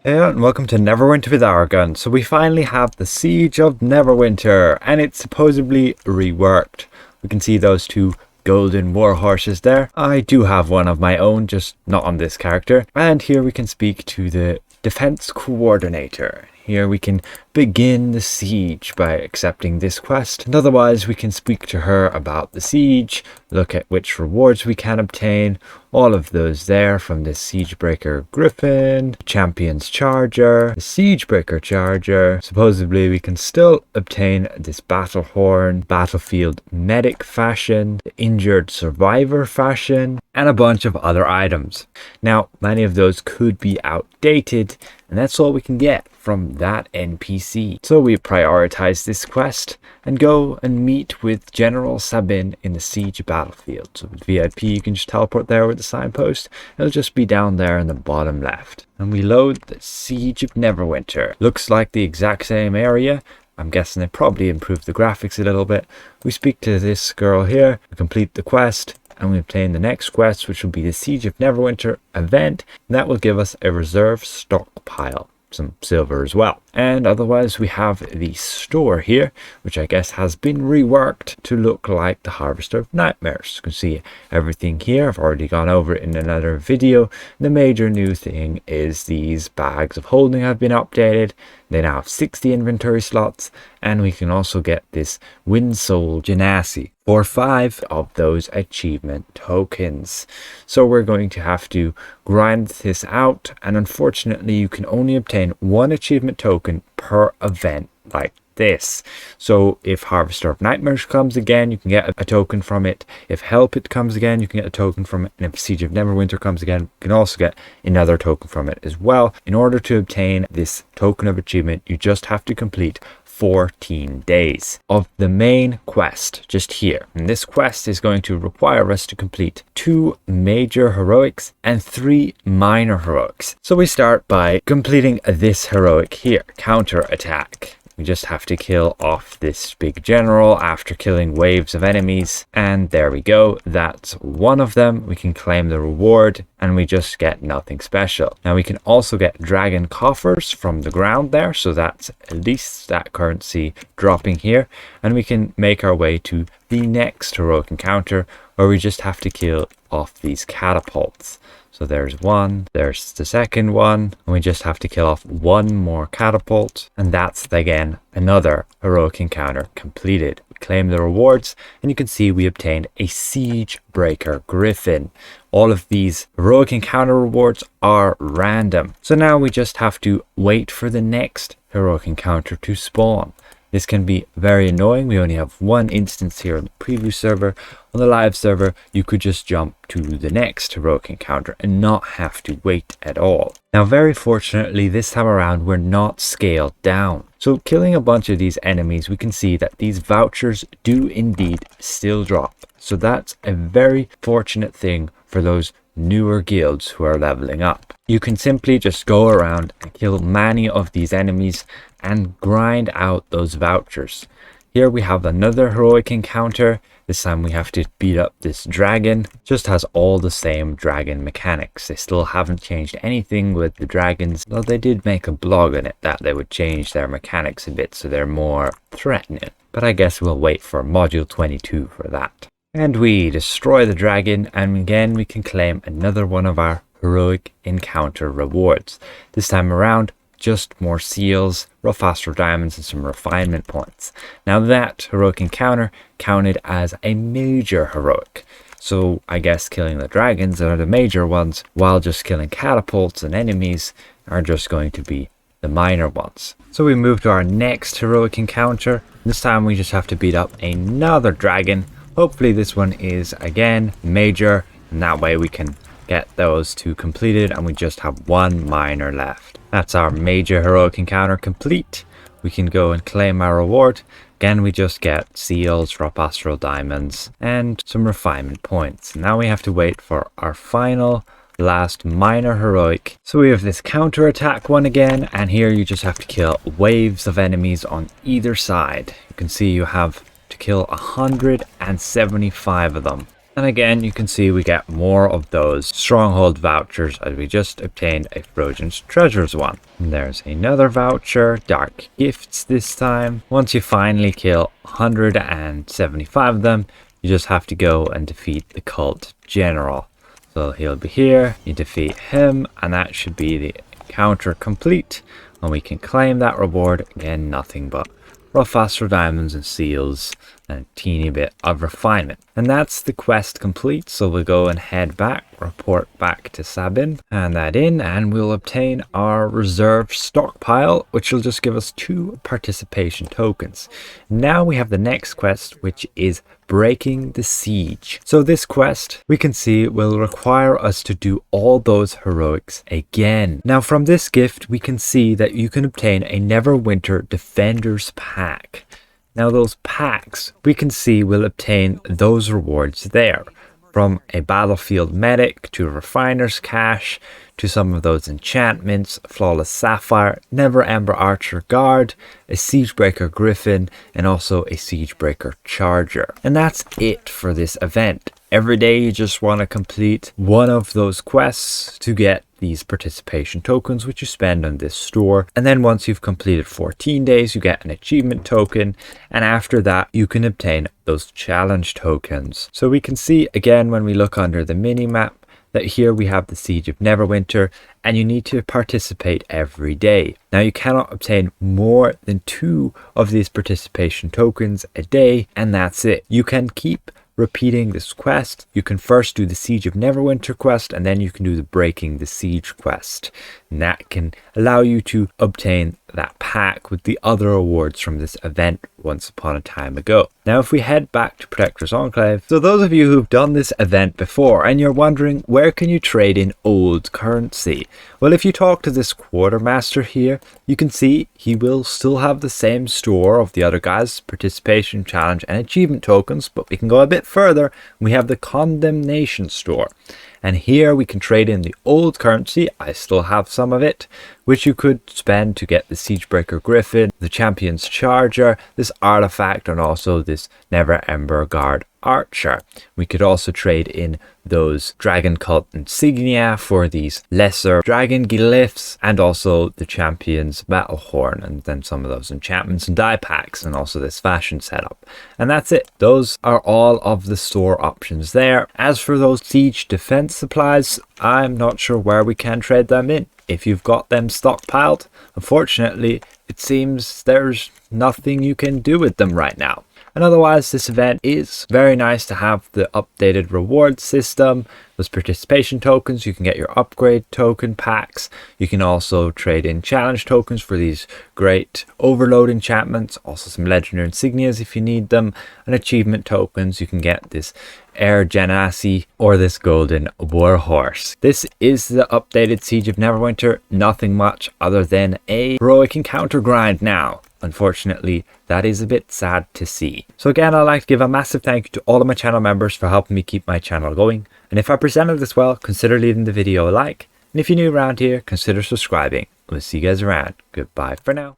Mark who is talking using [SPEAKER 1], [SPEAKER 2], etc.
[SPEAKER 1] Hey, and welcome to Neverwinter with Aragon. So we finally have the Siege of Neverwinter, and it's supposedly reworked. We can see those two golden war horses there. I do have one of my own, just not on this character. And here we can speak to the defense coordinator. Here we can begin the siege by accepting this quest, and otherwise we can speak to her about the siege, look at which rewards we can obtain, all of those there from the Siegebreaker Griffon, Champion's Charger, the Siegebreaker Charger. Supposedly we can still obtain this Battle Horn, Battlefield Medic fashion, the Injured Survivor fashion, and a bunch of other items. Now, many of those could be outdated, and that's all we can get from that NPC. So we prioritize this quest and go and meet with General Sabin in the siege battlefield. So with VIP you can just teleport there with the signpost. It'll just be down there in the bottom left. And we load the Siege of Neverwinter. Looks like the exact same area. I'm guessing they probably improved the graphics a little bit. We speak to this girl here, we complete the quest, and we obtain the next quest, which will be the Siege of Neverwinter Event. And that will give us a reserve stockpile, some silver as well. And otherwise we have the store here, which I guess has been reworked to look like the Harvester of Nightmares. You can see everything here. I've already gone over it in another video. The major new thing is these bags of holding have been updated. They now have 60 inventory slots, and we can also get this Wind Soul Genasi for 5 of those achievement tokens. So we're going to have to grind this out, and unfortunately you can only obtain 1 achievement token per event like this. So if Harvester of Nightmares comes again, you can get a token from it. If Help It comes again, you can get a token from it. And if Siege of Neverwinter comes again, you can also get another token from it as well. In order to obtain this token of achievement, you just have to complete 14 days of the main quest just here. And this quest is going to require us to complete 2 major heroics and 3 minor heroics. So we start by completing this heroic here, counter attack. We just have to kill off this big general after killing waves of enemies. And there we go. That's one of them. We can claim the reward and we just get nothing special. Now we can also get dragon coffers from the ground there. So that's at least that currency dropping here. And we can make our way to the next heroic encounter where we just have to kill off these catapults. So there's one, there's the second one, and we just have to kill off 1 more catapult, and that's again another heroic encounter completed. We claim the rewards, and you can see we obtained a Siegebreaker Griffon. All of these heroic encounter rewards are random. So now we just have to wait for the next heroic encounter to spawn. This can be very annoying. We only have 1 instance here on the preview server. On the live server, you could just jump to the next heroic encounter and not have to wait at all. Now, very fortunately, this time around, we're not scaled down. So killing a bunch of these enemies, we can see that these vouchers do indeed still drop. So that's a very fortunate thing for those newer guilds who are leveling up. You can simply just go around and kill many of these enemies and grind out those vouchers. Here we have another heroic encounter. This time we have to beat up this dragon. Just has all the same dragon mechanics. They still haven't changed anything with the dragons, though they did make a blog on it that they would change their mechanics a bit so they're more threatening. But I guess we'll wait for module 22 for that. And we destroy the dragon, and again we can claim another one of our heroic encounter rewards. This time around, just more seals, rough astral diamonds, and some refinement points. Now that heroic encounter counted as a major heroic. So I guess killing the dragons are the major ones, while just killing catapults and enemies are just going to be the minor ones. So we move to our next heroic encounter. This time we just have to beat up another dragon. Hopefully this one is again major, and that way we can get those 2 completed and we just have 1 minor left. That's our major heroic encounter complete. We can go and claim our reward. Again, we just get seals, drop astral diamonds, and some refinement points. Now we have to wait for our final last minor heroic. So we have this counter attack one again, and here you just have to kill waves of enemies on either side. You can see you have to kill 175 of them. And again, you can see we get more of those stronghold vouchers as we just obtained a Frozen's Treasures one. And there's another voucher, Dark Gifts this time. Once you finally kill 175 of them, you just have to go and defeat the cult general. So he'll be here, you defeat him, and that should be the encounter complete. And we can claim that reward. Again, nothing but rough astral diamonds and seals and a teeny bit of refinement. And that's the quest complete. So we'll go and head back, report back to Sabin, and that in, and we'll obtain our reserve stockpile, which will just give us 2 participation tokens. Now we have the next quest, which is breaking the siege. So this quest, we can see, will require us to do all those heroics again. Now from this gift, we can see that you can obtain a Neverwinter Defenders pack. Now those packs, we can see, will obtain those rewards there. From a battlefield medic to a refiner's cache to some of those enchantments, Flawless Sapphire, Never Ember Archer Guard, a Siegebreaker Griffon, and also a Siegebreaker Charger. And that's it for this event. Every day you just want to complete one of those quests to get these participation tokens, which you spend on this store. And then once you've completed 14 days, you get an achievement token. And after that, you can obtain those challenge tokens. So we can see again, when we look under the mini map, that here we have the Siege of Neverwinter, and you need to participate every day. Now you cannot obtain more than 2 of these participation tokens a day, and that's it. You can keep repeating this quest. You can first do the Siege of Neverwinter quest, and then you can do the Breaking the Siege quest. And that can allow you to obtain that pack with the other awards from this event once upon a time ago. Now if we head back to Protector's Enclave, so those of you who've done this event before and you're wondering where can you trade in old currency, well, if you talk to this quartermaster here, you can see he will still have the same store of the other guys, participation, challenge and achievement tokens, but we can go a bit further. We have the Condemnation store. And here we can trade in the old currency. I still have some of it, which you could spend to get the Siegebreaker Griffon, the Champion's Charger, this artifact, and also this Never Ember Guard Archer. We could also trade in those Dragon Cult insignia for these lesser dragon glyphs, and also the Champion's Battle Horn, and then some of those enchantments and die packs, and also this fashion setup. And that's it. Those are all of the store options there. As for those siege defense supplies, I'm not sure where we can trade them in. If you've got them stockpiled, unfortunately, it seems there's nothing you can do with them right now. And otherwise, this event is very nice to have the updated reward system, those participation tokens. You can get your upgrade token packs. You can also trade in challenge tokens for these great overload enchantments, also some legendary insignias if you need them, and achievement tokens. You can get this Air Genasi or this golden warhorse. This is the updated Siege of Neverwinter. Nothing much other than a heroic encounter grind now. Unfortunately, that is a bit sad to see. So again, I'd like to give a massive thank you to all of my channel members for helping me keep my channel going. And if I presented this well, consider leaving the video a like. And if you're new around here, consider subscribing. We'll see you guys around. Goodbye for now.